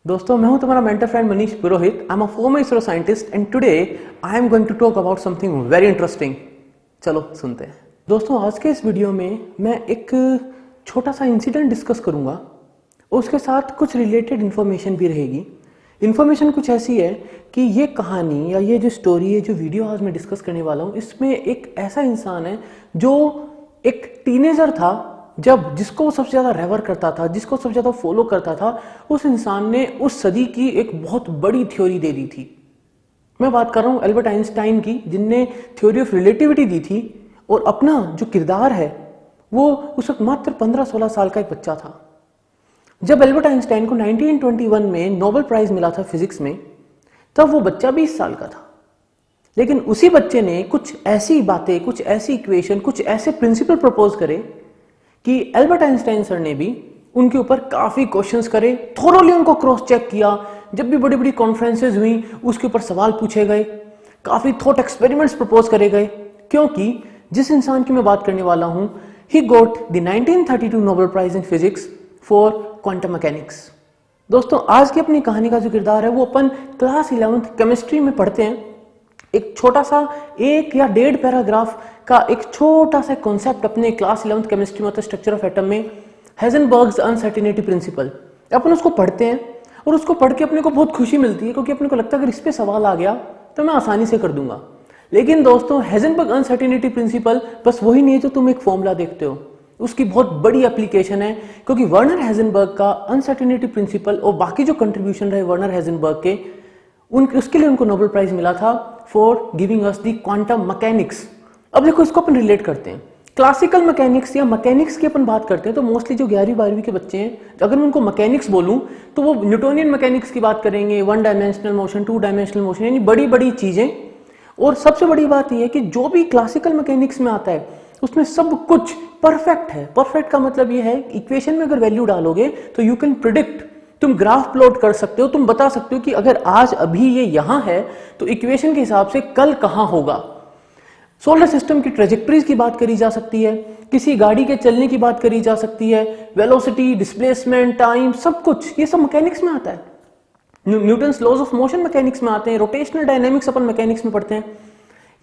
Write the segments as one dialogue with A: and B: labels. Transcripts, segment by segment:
A: दोस्तों मैं हूं तुम्हारा mentor friend Manish Purohit. I am a former ISRO scientist and today I am going to talk about something very interesting. चलो सुनते हैं। दोस्तों आज के इस वीडियो में मैं एक छोटा सा इंसिडेंट डिस्कस करूंगा और उसके साथ कुछ रिलेटेड इन्फॉर्मेशन भी रहेगी। इन्फॉर्मेशन कुछ ऐसी है कि ये कहानी या ये जो स्टोरी है, जो वीडियो आज मैं डिस्कस करने वाला हूँ, इसमें एक ऐसा इंसान है जो एक टीनेजर था, जब जिसको वो सबसे ज़्यादा रेवर करता था, जिसको सबसे ज़्यादा फॉलो करता था, उस इंसान ने उस सदी की एक बहुत बड़ी थ्योरी दे दी थी। मैं बात कर रहा हूँ एल्बर्ट आइंस्टाइन की, जिनने थ्योरी ऑफ रिलेटिविटी दी थी। और अपना जो किरदार है वो उस वक्त मात्र 15-16 साल का एक बच्चा था। जब एल्बर्ट आइंस्टाइन को 1921 में नोबेल प्राइज मिला था फिजिक्स में, तब वो बच्चा 20 साल का था। लेकिन उसी बच्चे ने कुछ ऐसी बातें, कुछ ऐसी इक्वेशन, कुछ ऐसे प्रिंसिपल प्रपोज करे कि एल्बर्ट आइंस्टाइन सर ने भी उनके ऊपर काफी क्वेश्चंस करे, थोरोली उनको क्रॉस चेक किया। जब भी बड़ी बड़ी कॉन्फ्रेंसेज हुई उसके ऊपर सवाल पूछे गए, काफी थॉट एक्सपेरिमेंट्स प्रपोज करे गए, क्योंकि जिस इंसान की मैं बात करने वाला हूं, he got the 1932 Nobel prize in physics for quantum mechanics. दोस्तों आज की अपनी कहानी का जो किरदार है वो अपन क्लास 11th केमिस्ट्री में पढ़ते हैं। एक छोटा सा 1 या 1.5 पैराग्राफ का एक छोटा सा कॉन्सेप्ट अपने क्लास 11th केमिस्ट्री में होता है, स्ट्रक्चर ऑफ एटम में, हाइजेनबर्ग्स अनसर्टेनिटी प्रिंसिपल। अपन उसको पढ़ते हैं और उसको पढ़ के अपने को बहुत खुशी मिलती है, क्योंकि अपने को लगता है अगर इस पे सवाल आ गया तो मैं आसानी से कर दूंगा। लेकिन दोस्तों हाइजेनबर्ग अनसर्टेनिटी प्रिंसिपल बस वही नहीं है जो तुम एक फॉर्मूला देखते हो, उसकी बहुत बड़ी एप्लीकेशन है। क्योंकि वर्नर हाइजेनबर्ग का अनसर्टेनिटी प्रिंसिपल और बाकी जो कंट्रीब्यूशन रहे वर्नर हाइजेनबर्ग के, उसके लिए उनको नोबेल प्राइज मिला था for giving us the quantum mechanics. अब देखो इसको अपन रिलेट करते हैं क्लासिकल मैकेनिक्स या मैकेनिक्स की अपन बात करते हैं तो मोस्टली जो 11वीं-12वीं के बच्चे हैं, अगर मैं उनको मैकेनिक्स बोलूं तो वो न्यूटोनियन मैकेनिक्स की बात करेंगे, 1 डायमेंशनल मोशन, 2 डायमेंशनल मोशन, यानी बड़ी बड़ी चीजें। और सबसे बड़ी बात यह है कि जो भी क्लासिकल मैकेनिक्स में आता है उसमें सब कुछ परफेक्ट है। परफेक्ट का मतलब यह है इक्वेशन में अगर वैल्यू डालोगे तो यू कैन प्रिडिक्ट, तुम ग्राफ प्लॉट कर सकते हो, तुम बता सकते हो कि अगर आज अभी ये यहां है तो इक्वेशन के हिसाब से कल कहां होगा। सोलर सिस्टम की ट्रेजेक्टरीज की बात करी जा सकती है, किसी गाड़ी के चलने की बात करी जा सकती है, वेलोसिटी, डिस्प्लेसमेंट, टाइम, सब कुछ ये सब मैकेनिक्स में आता है। Newton's laws of motion mechanics में आते हैं, रोटेशनल डायनेमिक्स अपन मैकेनिक्स में पढ़ते हैं।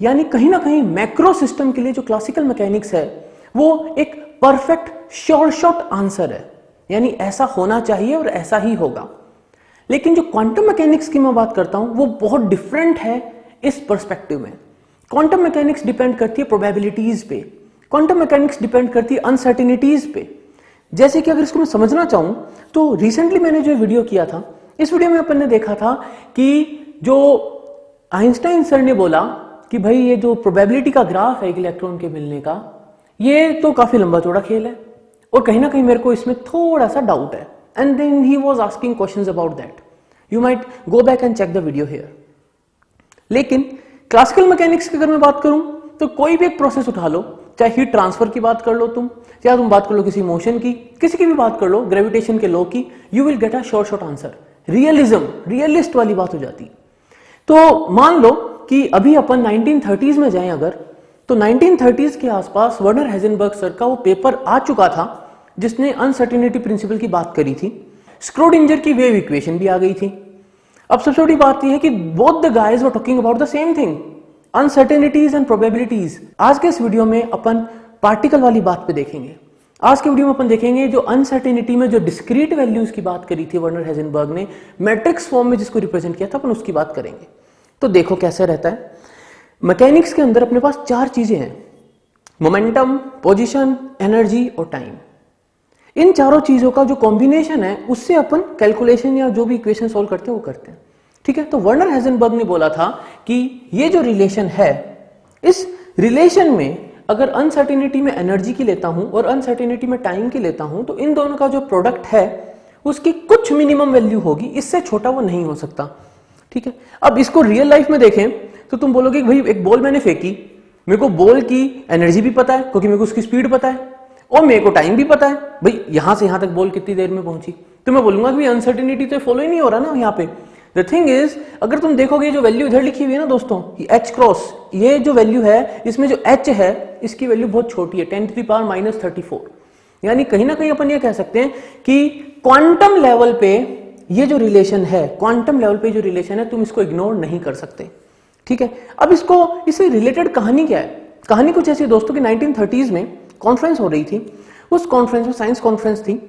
A: यानी कहीं ना कहीं मैक्रो सिस्टम के लिए जो क्लासिकल मैकेनिक्स है वो एक परफेक्ट श्योर शॉट आंसर है, यानी ऐसा होना चाहिए और ऐसा ही होगा। लेकिन जो क्वांटम मैकेनिक्स की मैं बात करता हूं वो बहुत डिफरेंट है इस पर्सपेक्टिव में। क्वांटम मैकेनिक्स डिपेंड करती है प्रोबेबिलिटीज पे, क्वांटम मैकेनिक्स डिपेंड करती है अनसर्टेनिटीज पे। जैसे कि अगर इसको मैं समझना चाहूं तो रिसेंटली मैंने जो वीडियो किया था, इस वीडियो में अपन ने देखा था कि जो आइंस्टाइन सर ने बोला कि भाई ये जो प्रोबेबिलिटी का ग्राफ है एक इलेक्ट्रॉन के मिलने का, ये तो काफी लंबा चौड़ा खेल है और कहीं ना कहीं मेरे को इसमें थोड़ा सा डाउट है। And then he was asking questions about that. You might go back and check the video here. लेकिन क्लासिकल मैकेनिक्स की अगर मैं बात करूं तो कोई भी एक प्रोसेस उठा लो, चाहे हीट ट्रांसफर की बात कर लो तुम, या तुम बात कर लो किसी मोशन की, किसी की भी बात कर लो, ग्रेविटेशन के लॉ की, you will get a short short answer. Realism, realist वाली बात हो जाती। तो मान लो कि अभी अपन 1930s में जाएं अगर, तो 1930s के आसपास वर्नर हाइजेनबर्ग सर का वो पेपर आ चुका था जिसने अनसर्टेनिटी प्रिंसिपल की बात करी थी। स्क्रोडिंजर की वेव इक्वेशन भी आ गई थी। अब सबसे बड़ी बात यह है कि both the guys were talking about the same thing, uncertainties and probabilities. आज के इस वीडियो में अपन पार्टिकल वाली बात पे देखेंगे। आज के वीडियो में अपन देखेंगे जो अनसर्टेनिटी में जो डिस्क्रीट वैल्यूज की बात करी थी वर्नर हाइजेनबर्ग ने, मैट्रिक्स फॉर्म में जिसको रिप्रेजेंट किया था, अपन उसकी बात करेंगे। तो देखो कैसे रहता है मैकेनिक्स के अंदर अपने पास 4 चीजें हैं, मोमेंटम, पोजीशन, एनर्जी और टाइम। इन चारों चीजों का जो कॉम्बिनेशन है उससे अपन कैलकुलेशन या जो भी इक्वेशन सॉल्व करते हैं वो करते हैं। ठीक है, तो वर्नर हाइजेनबर्ग ने बोला था कि ये जो रिलेशन है, इस रिलेशन में अगर अनसर्टेनिटी में एनर्जी की लेता हूं और अनसर्टेनिटी में टाइम की लेता हूं तो इन दोनों का जो प्रोडक्ट है उसकी कुछ मिनिमम वैल्यू होगी, इससे छोटा वो नहीं हो सकता। ठीक है, अब इसको रियल लाइफ में देखें तो तुम बोलोगे भाई एक बॉल मैंने फेंकी, मेरे को बॉल की एनर्जी भी पता है क्योंकि मेरे को उसकी स्पीड पता है और मेरे को टाइम भी पता है, भाई यहां से यहां तक बॉल कितनी देर में पहुंची। तो मैं बोलूंगा कि अनसर्टेनिटी तो फॉलो ही नहीं हो रहा ना यहाँ पे। द थिंग इज, अगर तुम देखोगे जो वैल्यू इधर लिखी हुई है ना दोस्तों, एच क्रॉस, ये जो वैल्यू है इसमें जो एच है इसकी वैल्यू बहुत छोटी है, 10⁻⁻34। यानी कहीं ना कहीं अपन ये कह सकते हैं कि क्वांटम लेवल पे ये जो रिलेशन है, क्वांटम लेवल पे जो रिलेशन है, तुम इसको इग्नोर नहीं कर सकते, ठीक है। अब इससे रिलेटेड कहानी क्या है? कहानी कुछ ऐसी दोस्तों कि 1930s में कॉन्फ्रेंस हो रही थी। उस कॉन्फ्रेंस में साइंस कॉन्फ्रेंस थी।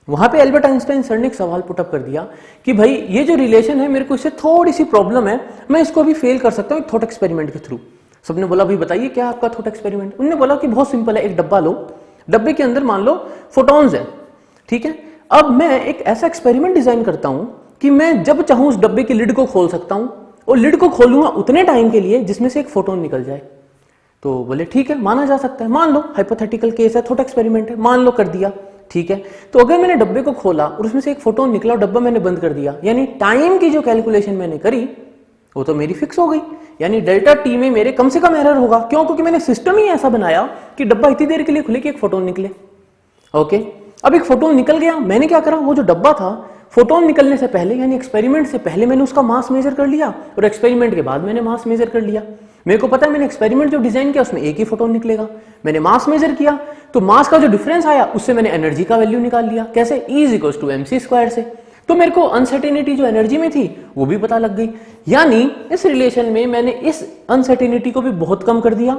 A: वहां पे एल्बर्ट आइंस्टाइन सर ने एक सवाल पुटअप कर दिया कि भाई ये जो रिलेशन है, मेरे को इससे थोड़ी सी प्रॉब्लम है, मैं इसको अभी फेल कर सकता हूं एक थॉट एक्सपेरिमेंट के थ्रू। सबने बोला भाई बताइए क्या आपका थॉट एक्सपेरिमेंट? उन्होंने बोला कि बहुत सिंपल है, एक डब्बा लो, डब्बे के अंदर मान लो फोटॉन्स है, ठीक है। अब मैं एक ऐसा एक्सपेरिमेंट डिजाइन करता हूं कि मैं जब चाहूं उस डब्बे की लिड को खोल सकता हूं, और लिड को खोलूंगा उतने टाइम के लिए जिसमें से एक फोटोन निकल जाए। तो बोले ठीक है, माना जा सकता है, मान लो हाइपोथेटिकल केस है, थॉट एक्सपेरिमेंट है, मान लो कर दिया, ठीक है। तो अगर मैंने डब्बे को खोला और उसमें से एक फोटोन निकला और डब्बा मैंने बंद कर दिया, यानी टाइम की जो कैलकुलेशन मैंने करी वो तो मेरी फिक्स हो गई, यानी डेल्टा टी में मेरे कम से कम एरर होगा। क्यों? क्योंकि मैंने सिस्टम ही ऐसा बनाया कि डब्बा इतनी देर के लिए खुले कि एक फोटोन निकले। ओके, अब एक फोटोन निकल गया, मैंने क्या करा, वो जो डब्बा था फोटोन निकलने से पहले यानी एक्सपेरिमेंट से पहले मैंने उसका मास मेजर कर लिया, और एक्सपेरिमेंट के बाद मैंने मास मेजर कर लिया। मेरे को पता है मैंने एक्सपेरिमेंट जो डिजाइन किया उसमें एक ही फोटोन निकलेगा। मैंने मास मेजर किया तो मास का जो डिफरेंस आया उससे मैंने एनर्जी का वैल्यू निकाल लिया। कैसे? E=mc² से। तो मेरे को अनसर्टेनिटी जो एनर्जी में थी वो भी पता लग गई। यानी इस रिलेशन में मैंने इस अनसर्टेनिटी को भी बहुत कम कर दिया,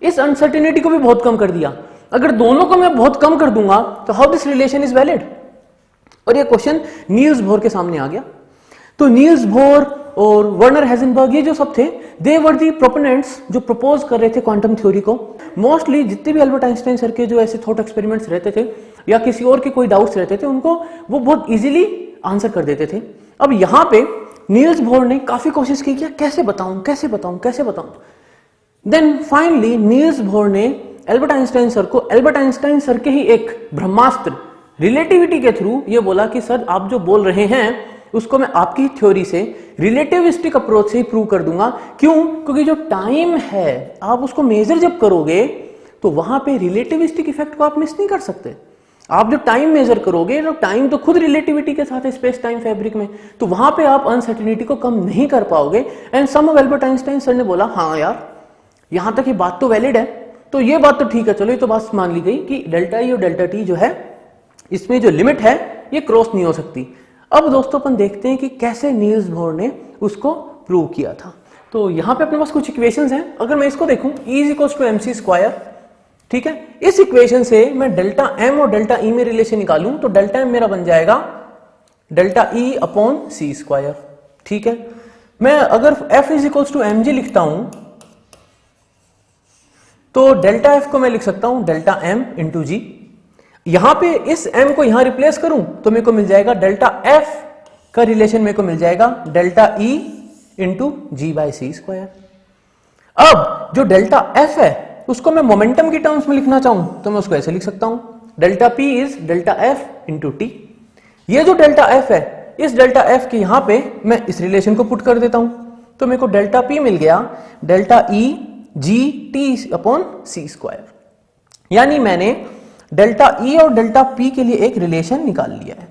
A: इस अनसर्टेनिटी को भी बहुत कम कर दिया। अगर दोनों को मैं बहुत कम कर दूंगा तो how this relation is valid? और ये क्वेश्चन नील्स बोर के सामने आ गया। तो नील्स बोर और वर्नर हेजनबर्ग ये जो सब थे, दे वर दी प्रोपोनेंट्स जो प्रपोज कर रहे थे क्वांटम थ्योरी को। मोस्टली जितने भी एल्बर्ट आइंस्टाइन सर के जो ऐसे थॉट एक्सपेरिमेंट्स रहते थे या किसी और के कोई डाउट्स रहते थे, उनको वो बहुत इजीली आंसर कर देते थे। अब यहां पे नील्स बोर ने काफी कोशिश की, कैसे बताऊं कैसे बताऊं कैसे बताऊं। देन फाइनली नील्स बोर ने एल्बर्ट आइंस्टाइन सर को, एल्बर्ट आइंस्टाइन सर के ही एक ब्रह्मास्त्र रिलेटिविटी के थ्रू ये बोला कि सर आप जो बोल रहे हैं उसको मैं आपकी थ्योरी से रिलेटिविस्टिक अप्रोच से ही प्रूव कर दूंगा। क्यों? क्योंकि जो टाइम है आप उसको मेजर जब करोगे तो वहां पे रिलेटिविस्टिक इफेक्ट को आप मिस नहीं कर सकते। आप जो टाइम मेजर करोगे, तो टाइम तो खुद रिलेटिविटी के साथ है स्पेस टाइम फैब्रिक में, तो वहां पे आप अनसर्टेनिटी को कम नहीं कर पाओगे। And some of Albert Einstein sir ने बोला हाँ यार यहां तक ये बात तो वैलिड है, तो ये बात तो ठीक है, चलो ये तो बात मान ली गई कि डेल्टा ई और डेल्टा टी जो है इसमें जो लिमिट है ये क्रॉस नहीं हो सकती। अब दोस्तों अपन देखते हैं कि कैसे नील्स बोर ने उसको प्रूव किया था। तो यहां पे अपने पास कुछ इक्वेशंस हैं। अगर मैं इसको देखूं E=mc², ठीक है, इस इक्वेशन से मैं डेल्टा एम और डेल्टा ई में रिलेशन निकालूं तो डेल्टा एम मेरा बन जाएगा डेल्टा E/c², ठीक है। मैं अगर F=mg लिखता हूं तो डेल्टा एफ को मैं लिख सकता हूं डेल्टा एम इंटू जी। यहां पे इस m को यहां रिप्लेस करूं तो मेरे को मिल जाएगा डेल्टा f का रिलेशन मेरे को मिल जाएगा डेल्टा E इंटू g/c²। अब जो डेल्टा f है उसको मैं मोमेंटम की टर्म्स में लिखना चाहूं तो मैं उसको ऐसे लिख सकता हूं delta p is delta f into T. ये जो डेल्टा f है इस डेल्टा f के यहां पे मैं इस रिलेशन को पुट कर देता हूं तो मेरे को डेल्टा p मिल गया डेल्टा E g/t/c²। यानी मैंने डेल्टा ई और डेल्टा पी के लिए एक रिलेशन निकाल लिया है।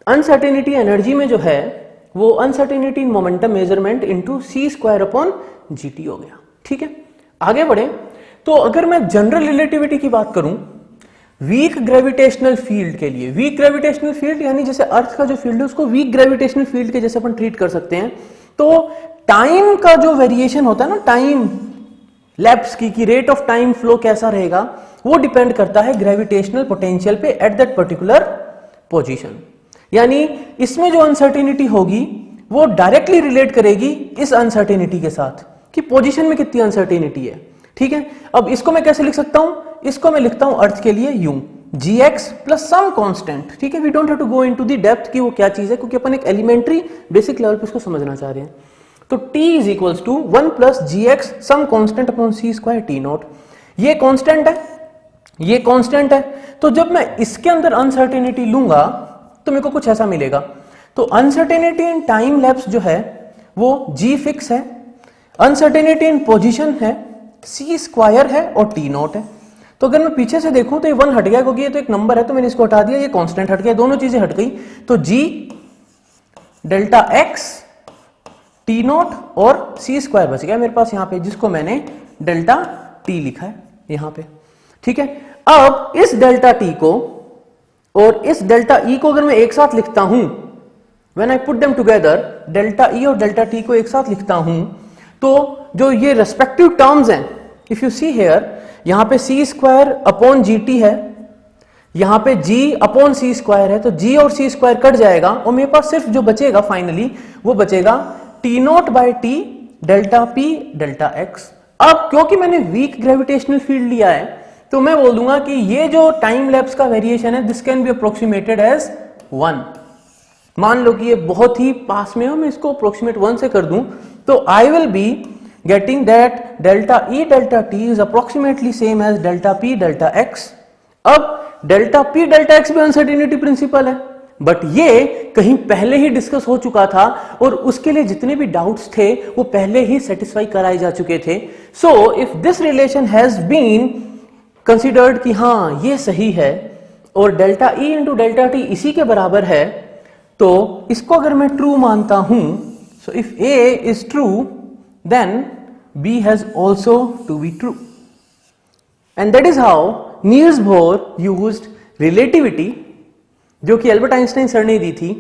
A: अनसर्टेनिटी एनर्जी में जो है वो uncertainty in momentum measurement into c²/gt हो गया, ठीक है। आगे बढ़े तो अगर मैं जनरल रिलेटिविटी की बात करूं वीक ग्रेविटेशनल फील्ड के लिए, वीक ग्रेविटेशनल फील्ड यानी जैसे अर्थ का जो फील्ड है उसको वीक ग्रेविटेशनल फील्ड के जैसे अपन ट्रीट कर सकते हैं। तो टाइम का जो वेरिएशन होता है ना, टाइम लैप्स की रेट ऑफ टाइम फ्लो कैसा रहेगा वो डिपेंड करता है ग्रेविटेशनल पोटेंशियल पे एट दैट पर्टिकुलर पोजीशन। यानी इसमें जो अनसर्टेनिटी होगी वो डायरेक्टली रिलेट करेगी इस अनसर्टेनिटी के साथ कि पोजीशन में कितनी अनसर्टेनिटी है, ठीक है। अब इसको मैं कैसे लिख सकता हूं? इसको मैं लिखता हूं अर्थ के लिए यूं gx प्लस सम कांस्टेंट, ठीक है। We don't have to go into the depth कि वो क्या चीज है, क्योंकि अपन एक एलिमेंट्री बेसिक लेवल पे इसको समझना चाह रहे हैं। तो t is 1 plus gx some constant upon c² t0। ये कांस्टेंट है, ये कांस्टेंट है। तो जब मैं इसके अंदर अनसर्टेनिटी लूंगा तो मेरे को कुछ ऐसा मिलेगा। तो अनसर्टेनिटी इन टाइम लैप्स जो है वो g फिक्स है, अनसर्टेनिटी इन पोजीशन है c² है और t0 है। तो अगर मैं पीछे से देखूं तो ये 1 हट गया क्योंकि ये तो एक नंबर है तो मैंने इसको हटा दिया, ये कांस्टेंट हट गया, दोनों चीजें हट गई। तो g डेल्टा x t0 और c² बच गया मेरे पास यहां पे, जिसको मैंने डेल्टा t लिखा है यहां पे, ठीक है। अब इस डेल्टा t को और इस डेल्टा e को अगर मैं एक साथ लिखता हूं when I put them together, delta E और डेल्टा टी को एक साथ लिखता हूं, तो जो ये रेस्पेक्टिव टर्म्स हैं, इफ यू सी हेयर, यहां पे सी स्क्वायर अपॉन जी टी है, यहां पे g अपॉन सी स्क्वायर है, तो g और सी स्क्वायर कट जाएगा और मेरे पास सिर्फ जो बचेगा फाइनली वो बचेगा T not by T delta P delta X. अब क्योंकि मैंने वीक ग्रेविटेशनल फील्ड लिया है तो मैं बोल दूंगा कि ये जो टाइम लैप्स का वेरिएशन है this can be approximated as 1। मान लो कि ये बहुत ही पास में हो, मैं इसको अप्रोक्सीमेट 1 से कर दूं तो I will be getting that delta E delta T is approximately same as delta P delta X. अब डेल्टा पी डेल्टा एक्स भी अनसर्टेनिटी प्रिंसिपल है, बट ये कहीं पहले ही डिस्कस हो चुका था और उसके लिए जितने भी डाउट्स थे वो पहले ही सेटिस्फाई कराए जा चुके थे। So if this relation has been considered कि हाँ ये सही है और delta E into delta T इसी के बराबर है, तो इसको अगर मैं ट्रू मानता हूं, so if A is true then B has also to be true. And that is how Niels Bohr used relativity, जो कि एल्बर्ट आइंस्टाइन सर ने दी थी,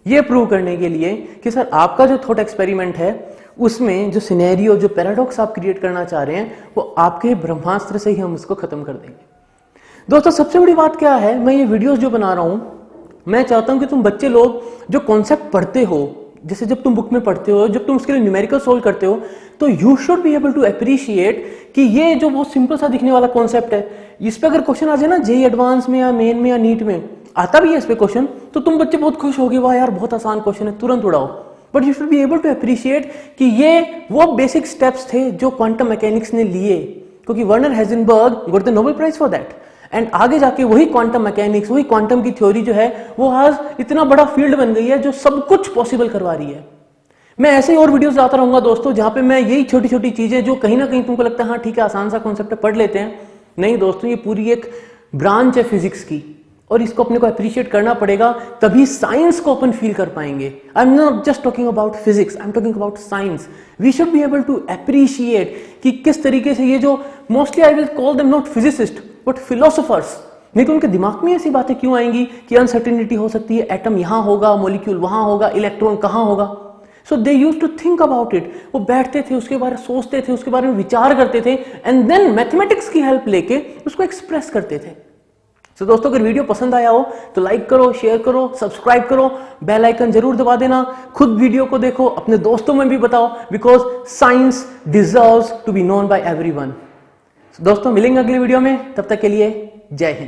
A: ये प्रूव करने के लिए कि सर आपका जो थॉट एक्सपेरिमेंट है उसमें जो सिनेरियो, जो पैराडॉक्स आप क्रिएट करना चाह रहे हैं वो आपके ब्रह्मास्त्र से ही हम उसको खत्म कर देंगे। दोस्तों सबसे बड़ी बात क्या है, मैं ये वीडियोस जो बना रहा हूं, मैं चाहता हूं कि तुम बच्चे लोग जो कॉन्सेप्ट पढ़ते हो, जैसे जब तुम बुक में पढ़ते हो, जब तुम उसके लिए न्यूमेरिकल सोल्व करते हो, तो you should be able to appreciate कि ये जो बहुत सिंपल सा दिखने वाला कॉन्सेप्ट है, इस पे अगर क्वेश्चन आ जाए ना जेईई एडवांस में या मेन में या नीट में आता भी है इस पे क्वेश्चन, तो तुम बच्चे बहुत खुश होगे, वाह यार बहुत आसान क्वेश्चन है, तुरंत उड़ाओ। But you should be able to appreciate कि ये वो बेसिक स्टेप्स थे जो क्वांटम मैकेनिक्स ने लिए, क्योंकि Werner Heisenberg got the Nobel prize for that. And आगे जाके वही क्वांटम मैकेनिक्स, वही क्वांटम की थ्योरी जो है वो आज इतना बड़ा फील्ड बन गई है जो सब कुछ पॉसिबल करवा रही है। मैं ऐसे ही और वीडियोस लाता रहूंगा दोस्तों, जहां पे मैं यही छोटी छोटी चीजें जो कहीं ना कहीं तुमको लगता है हाँ ठीक है आसान सा कॉन्सेप्ट है पढ़ लेते हैं, नहीं दोस्तों ये पूरी एक ब्रांच है फिजिक्स की और इसको अपने को अप्रिशिएट करना पड़ेगा, तभी साइंस को अपन फील कर पाएंगे। I am not just talking about physics, I am talking about science. We should be able to appreciate कि किस तरीके से ये जो mostly I will call them not physicists but philosophers, नहीं तो उनके दिमाग में ऐसी बातें क्यों आएंगी कि अनसर्टेनिटी हो सकती है, एटम यहां होगा, मॉलिक्यूल वहां होगा, इलेक्ट्रॉन कहां होगा। So they used to think about it, वो बैठते थे उसके बारे में सोचते थे, उसके बारे में विचार करते थे एंड देन मैथमेटिक्स की हेल्प लेके उसको एक्सप्रेस करते थे। तो दोस्तों अगर वीडियो पसंद आया हो तो लाइक करो, शेयर करो, सब्सक्राइब करो, बेल आइकन जरूर दबा देना, खुद वीडियो को देखो, अपने दोस्तों में भी बताओ, because science deserves to be known by everyone. दोस्तों मिलेंगे अगली वीडियो में, तब तक के लिए जय हिंद।